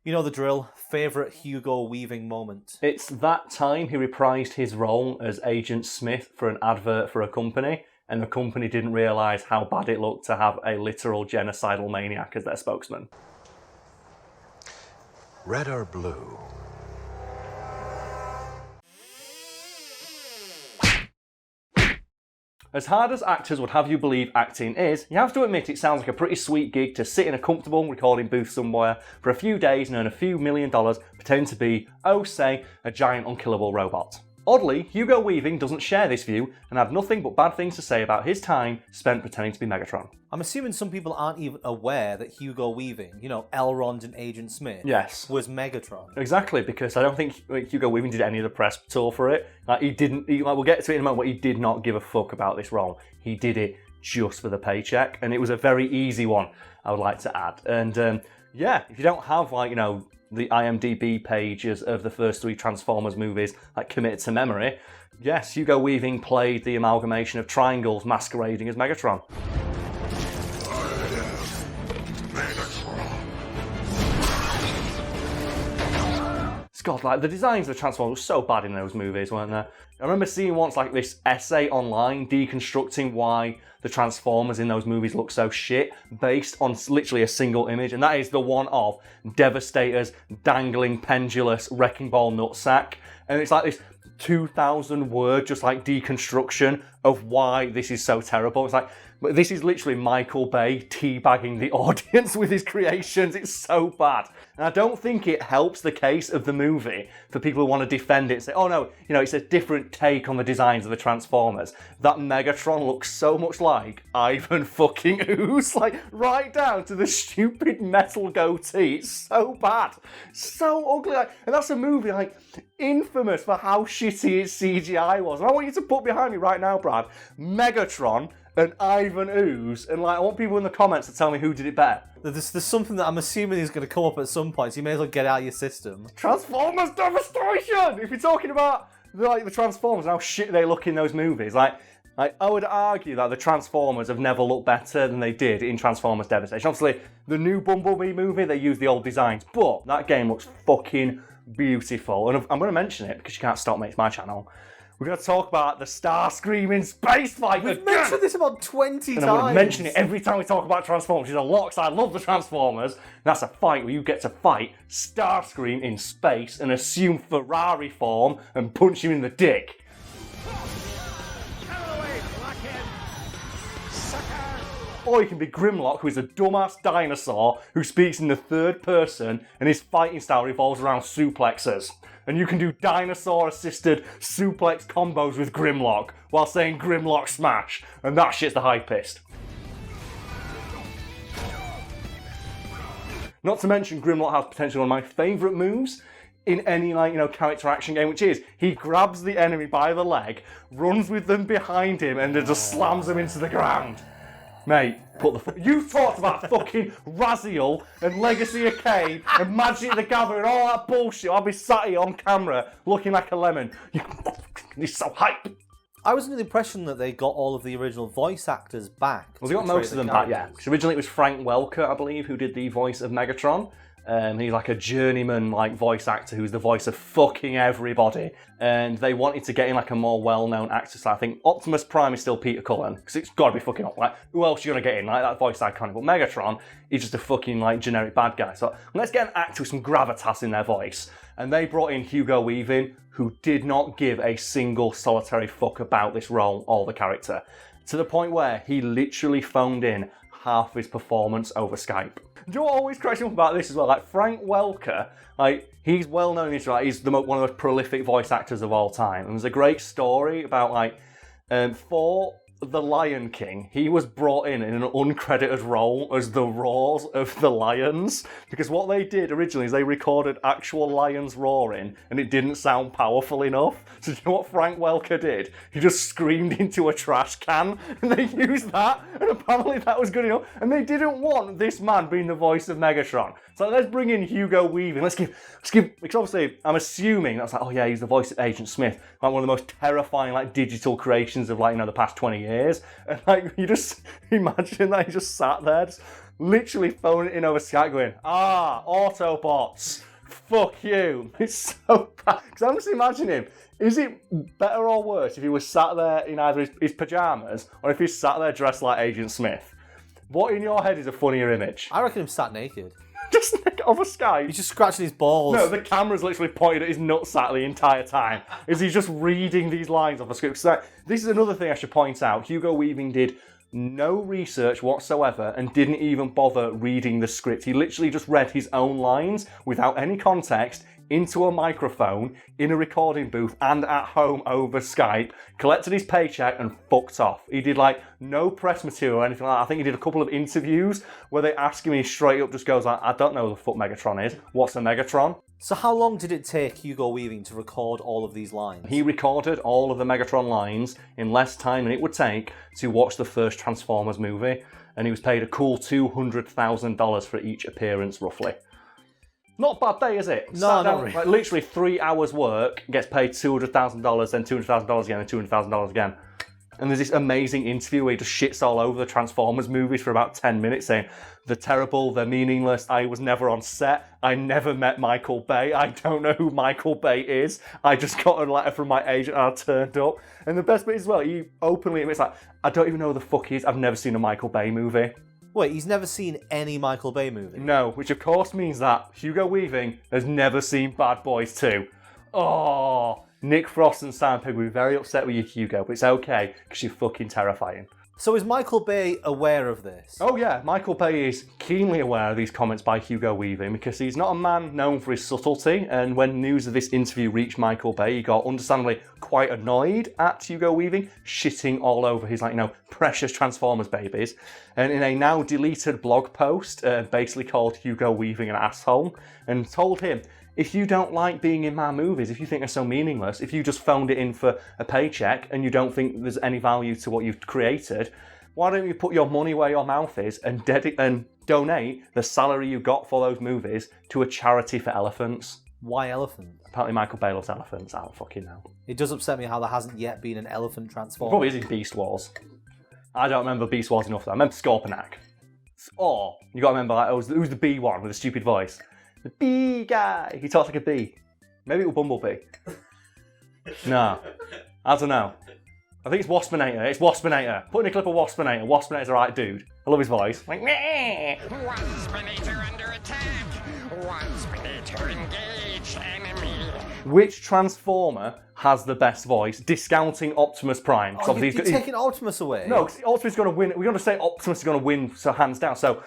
You know the drill. Favourite Hugo Weaving moment? It's that time he reprised his role as Agent Smith for an advert for a company, and the company didn't realise how bad it looked to have a literal genocidal maniac as their spokesman. Red or blue? As hard as actors would have you believe acting is, you have to admit it sounds like a pretty sweet gig to sit in a comfortable recording booth somewhere for a few days and earn a few $1 million pretending to be, oh say, a giant unkillable robot. Oddly, Hugo Weaving doesn't share this view and had nothing but bad things to say about his time spent pretending to be Megatron. I'm assuming some people aren't even aware that Hugo Weaving, you know, Elrond and Agent Smith, Yes. was Megatron. Exactly, because I don't think Hugo Weaving did any of the press tour for it. Like, we'll get to it in a moment, but he did not give a fuck about this role. He did it just for the paycheck, and it was a very easy one, I would like to add. And yeah, if you don't have, like, you know, the IMDb pages of the first 3 Transformers movies like committed to memory, yes, Hugo Weaving played the amalgamation of triangles masquerading as Megatron. God, like, the designs of the Transformers were so bad in those movies, weren't they? I remember seeing once, like, this essay online deconstructing why the Transformers in those movies look so shit, based on literally a single image, and that is the one of Devastator's dangling pendulous wrecking ball nutsack. And it's like this 2,000 word just like deconstruction of why this is so terrible. It's like, but this is literally Michael Bay teabagging the audience with his creations. It's so bad. And I don't think it helps the case of the movie for people who want to defend it and say, oh no, you know, it's a different take on the designs of the Transformers. That Megatron looks so much like Ivan fucking Ooze, like right down to the stupid metal goatee. It's so bad. So ugly. Like, and that's a movie like infamous for how shitty its CGI was. And I want you to put behind me right now, Brad, Megatron and Ivan Ooze, and like I want people in the comments to tell me who did it better. There's something that I'm assuming is going to come up at some point, so you may as well get it out of your system. Transformers Devastation! If you're talking about the Transformers and how shit they look in those movies, like I would argue that the Transformers have never looked better than they did in Transformers Devastation. Obviously, the new Bumblebee movie, they use the old designs, but that game looks fucking beautiful. And I'm going to mention it because you can't stop me, it's my channel. We're going to talk about the Starscream in space fight We've mentioned this about 20 times. And I'm going to mention it every time we talk about Transformers, which is a lot, because I love the Transformers. And that's a fight where you get to fight Starscream in space and assume Ferrari form and punch him in the dick. Or you can be Grimlock, who is a dumbass dinosaur who speaks in the third person, and his fighting style revolves around suplexes. And you can do dinosaur-assisted suplex combos with Grimlock while saying Grimlock smash, and that shit's the hypest. Not to mention, Grimlock has potentially one of my favourite moves in any character action game, which is he grabs the enemy by the leg, runs with them behind him, and then just slams them into the ground. Mate, you've talked about fucking Raziel and Legacy of Kain and Magic the Gathering and all that bullshit. I'll be sat here on camera looking like a lemon. You're so hype. I was under the impression that they got all of the original voice actors back. Well, they got most of them back, yeah. Because originally it was Frank Welker, I believe, who did the voice of Megatron. He's like a journeyman voice actor who's the voice of fucking everybody. And they wanted to get in like a more well-known actor. So I think Optimus Prime is still Peter Cullen, because it's got to be fucking up. Like, who else are you going to get in? Like, that voice iconic. But Megatron is just a fucking generic bad guy. So let's get an actor with some gravitas in their voice. And they brought in Hugo Weaving, who did not give a single solitary fuck about this role or the character. To the point where he literally phoned in half his performance over Skype. Do you know what always cracks me up about this as well? Like, Frank Welker, he's well known as he's one of the most prolific voice actors of all time. And there's a great story about for The Lion King, he was brought in an uncredited role as the roars of the lions. Because what they did originally is they recorded actual lions roaring and it didn't sound powerful enough. So do you know what Frank Welker did? He just screamed into a trash can and they used that, and apparently that was good enough. And they didn't want this man being the voice of Megatron. So let's bring in Hugo Weaving. Let's give, because obviously I'm assuming that's like, oh yeah, he's the voice of Agent Smith. Like one of the most terrifying digital creations of the past 20 years. And you just imagine that he just sat there, just literally phoning it in over Skype going, Autobots, fuck you. It's so bad. Because I'm just imagining him. Is it better or worse if he was sat there in either his pyjamas or if he's sat there dressed like Agent Smith? What in your head is a funnier image? I reckon him sat naked. Just over Skype. He's just scratching his balls. No, the camera's literally pointed at his nutsack the entire time. Is he just reading these lines off the script? So this is another thing I should point out. Hugo Weaving did no research whatsoever and didn't even bother reading the script. He literally just read his own lines without any context into a microphone, in a recording booth, and at home over Skype, collected his paycheck and fucked off. He did like no press material or anything like that. I think he did a couple of interviews where they asked him, he straight up just goes like, I don't know who the fuck Megatron is. What's a Megatron? So how long did it take Hugo Weaving to record all of these lines? He recorded all of the Megatron lines in less time than it would take to watch the first Transformers movie, and he was paid a cool $200,000 for each appearance, roughly. Not a bad day, is it? No, not really. Like literally 3 hours work, gets paid $200,000, then $200,000 again, and $200,000 again. And there's this amazing interview where he just shits all over the Transformers movies for about 10 minutes saying, they're terrible, they're meaningless, I was never on set, I never met Michael Bay, I don't know who Michael Bay is, I just got a letter from my agent and I turned up. And the best bit as well, he openly admits like, I don't even know who the fuck he is, I've never seen a Michael Bay movie. Wait, he's never seen any Michael Bay movie? No, which of course means that Hugo Weaving has never seen Bad Boys 2. Oh, Nick Frost and Sam Pegg will be very upset with you, Hugo, but it's okay, because you're fucking terrifying. So is Michael Bay aware of this? Oh yeah, Michael Bay is keenly aware of these comments by Hugo Weaving because he's not a man known for his subtlety, and when news of this interview reached Michael Bay, he got understandably quite annoyed at Hugo Weaving shitting all over his, precious Transformers babies. And in a now deleted blog post, basically called Hugo Weaving an asshole, and told him, if you don't like being in my movies, if you think they're so meaningless, if you just phoned it in for a paycheck and you don't think there's any value to what you've created, why don't you put your money where your mouth is and donate the salary you got for those movies to a charity for elephants? Why elephants? Apparently Michael Bay loves elephants. I don't fucking know. It does upset me how there hasn't yet been an elephant transformer. Probably is in Beast Wars. I don't remember Beast Wars enough though. I remember Scorponok. Or, you gotta remember, who's the bee one with the stupid voice? The bee guy. He talks like a bee. Maybe it was Bumblebee. No. I don't know. I think it's Waspinator. It's Waspinator. Put in a clip of Waspinator. Waspinator's a right dude. I love his voice. Like, meh. Waspinator under attack. Waspinator engaged enemy. Which Transformer has the best voice, discounting Optimus Prime? Oh, you're taking Optimus away? No, because Optimus is going to win. We're going to say Optimus is going to win, so hands down. So,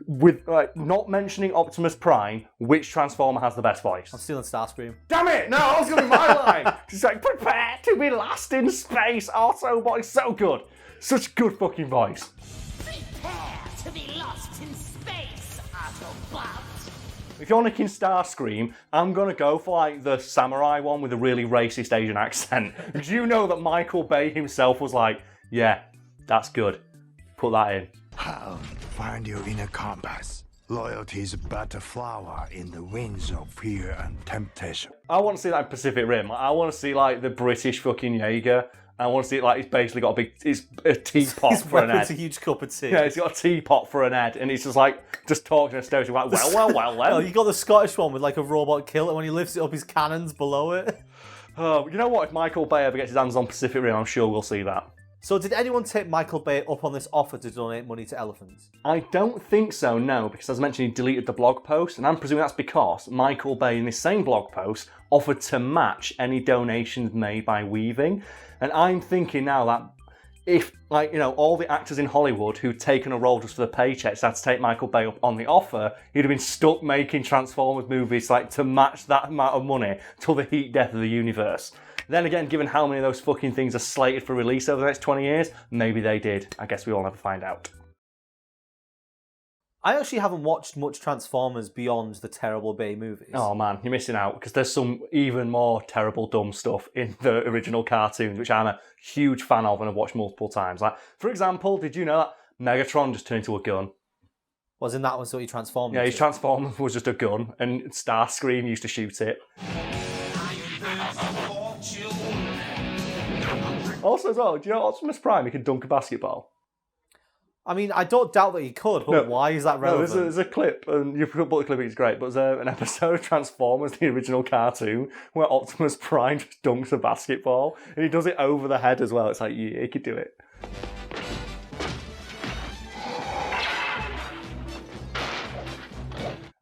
with not mentioning Optimus Prime, which Transformer has the best voice? I'm stealing Starscream. Damn it! No, that was going to be my line. She's like, prepare to be lost in space. Autobot is so good. Such good fucking voice. Prepare to be lost in space, Autobot. If you're nicking Starscream, I'm going to go for the samurai one with a really racist Asian accent. Because you know that Michael Bay himself was like, yeah, that's good. Put that in. I'll find your inner compass. Loyalty is but a flower in the winds of fear and temptation. I want to see that in Pacific Rim. I want to see the British fucking Jaeger. I want to see it he's basically got a teapot for an head. It's a huge cup of tea. Yeah, he's got a teapot for an head, and he's just talking to stereotype like, well, then. No, you got the Scottish one with a robot kilt, and when he lifts it up, his cannon's below it. Oh, you know what? If Michael Bay ever gets his hands on Pacific Rim, I'm sure we'll see that. So did anyone take Michael Bay up on this offer to donate money to elephants? I don't think so, no, because as I mentioned, he deleted the blog post, and I'm presuming that's because Michael Bay, in this same blog post, offered to match any donations made by Weaving. And I'm thinking now that if, all the actors in Hollywood who'd taken a role just for the paychecks had to take Michael Bay up on the offer, he'd have been stuck making Transformers movies to match that amount of money till the heat death of the universe. Then again, given how many of those fucking things are slated for release over the next 20 years, maybe they did. I guess we all never find out. I actually haven't watched much Transformers beyond the terrible Bay movies. Oh man, you're missing out, because there's some even more terrible, dumb stuff in the original cartoons, which I'm a huge fan of and I've watched multiple times. For example, did you know that Megatron just turned into a gun? Was in that one so he transformed? Yeah, his Transformer was just a gun, and Starscream used to shoot it. Also as well, do you know Optimus Prime, he can dunk a basketball? I mean, I don't doubt that he could, but why is that relevant? No, there's a clip, and you put the clip, it's great, but there's an episode of Transformers, the original cartoon, where Optimus Prime just dunks a basketball, and he does it over the head as well. It's like, yeah, he could do it.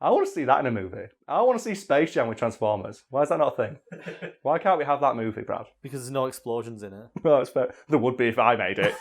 I want to see that in a movie. I want to see Space Jam with Transformers. Why is that not a thing? Why can't we have that movie, Brad? Because there's no explosions in it. Well, it's fair. There would be if I made it.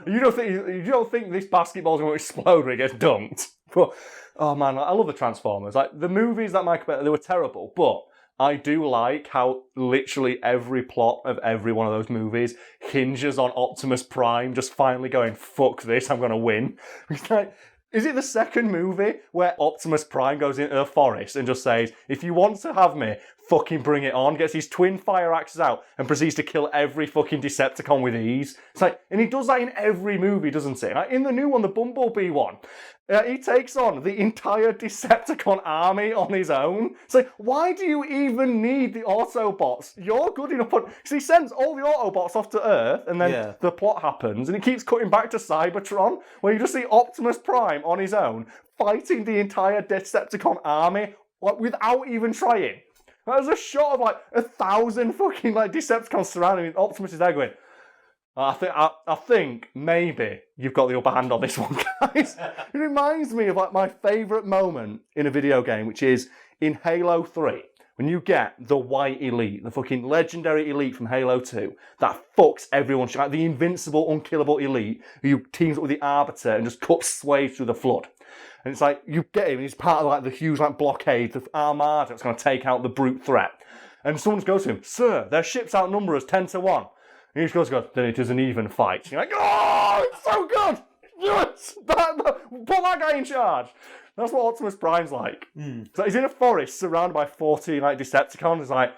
you don't think this basketball's going to explode when it gets dunked? But, oh man, I love the Transformers. Like the movies that they were terrible, but I do like how literally every plot of every one of those movies hinges on Optimus Prime just finally going, fuck this, I'm going to win. It's like, is it the second movie where Optimus Prime goes into the forest and just says, if you want to have me, fucking bring it on, gets his twin fire axes out and proceeds to kill every fucking Decepticon with ease? It's like, and he does that in every movie, doesn't he? Like in the new one, the Bumblebee one, he takes on the entire Decepticon army on his own. It's like, why do you even need the Autobots? You're good enough on... Because he sends all the Autobots off to Earth, and then the plot happens, and it keeps cutting back to Cybertron, where you just see Optimus Prime on his own, fighting the entire Decepticon army, like, without even trying. There's a shot of, like, 1,000 fucking, like, Decepticons surrounding him, and Optimus is there going... I think maybe you've got the upper hand on this one, guys. It reminds me of like my favourite moment in a video game, which is in Halo 3, when you get the White Elite, the fucking legendary Elite from Halo 2, that fucks everyone, like the invincible, unkillable Elite, who teams up with the Arbiter and just cuts sways through the Flood. And it's like, you get him, and he's part of like the huge like blockade, the armada that's going to take out the brute threat. And someone just goes to him, "Sir, their ships outnumber us 10-1. And he just goes, then it is an even fight. And you're like, oh, it's so good! Yes! Put that guy in charge! That's what Optimus Prime's like. So he's in a forest surrounded by 40 like Decepticons. He's like,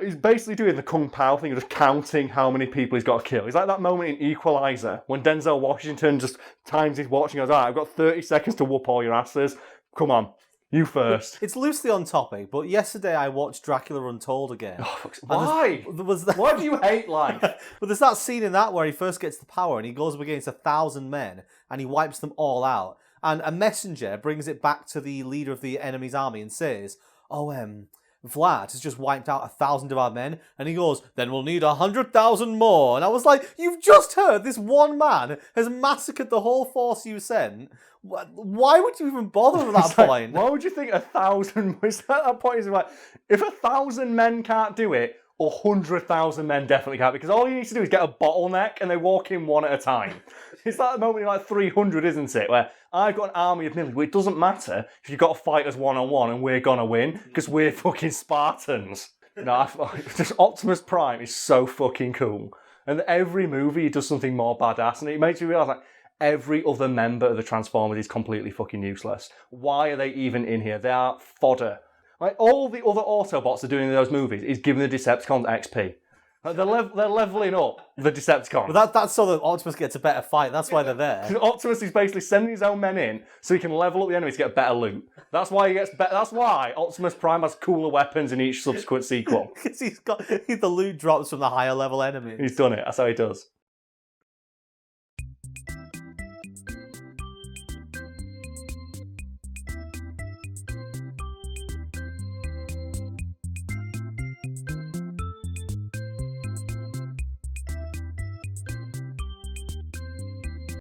he's basically doing the Kung Pao thing, just counting how many people he's got to kill. He's like that moment in Equalizer when Denzel Washington just times his watch and goes, all right, I've got 30 seconds to whoop all your asses. Come on. You first. It's loosely on topic, but yesterday I watched Dracula Untold again. Oh, why? Why do you hate life? But there's that scene in that where he first gets the power and he goes up against 1,000 men and he wipes them all out. And a messenger brings it back to the leader of the enemy's army and says, Vlad has just wiped out 1,000 of our men. And he goes, then we'll need 100,000 more. And I was like, you've just heard this one man has massacred the whole force you sent. Why would you even bother at that point? Why would you think 1,000... At that point, is like, if 1,000 men can't do it, 100,000 men definitely can't. Because all you need to do is get a bottleneck and they walk in one at a time. It's like the moment you're like 300, isn't it? Where I've got an army of millions. Well, it doesn't matter if you've got to fight us one-on-one and we're going to win because we're fucking Spartans. Just Optimus Prime is so fucking cool. And every movie he does something more badass. And it makes you realise like, every other member of the Transformers is completely fucking useless. Why are they even in here? They are fodder. Like, all the other Autobots are doing in those movies is giving the Decepticons XP. Like, they're leveling up the Decepticons. But that's so that Optimus gets a better fight. That's why they're there. Optimus is basically sending his own men in so he can level up the enemies to get better loot. That's why he gets better. That's why Optimus Prime has cooler weapons in each subsequent sequel. Because the loot drops from the higher level enemies. He's done it. That's how he does.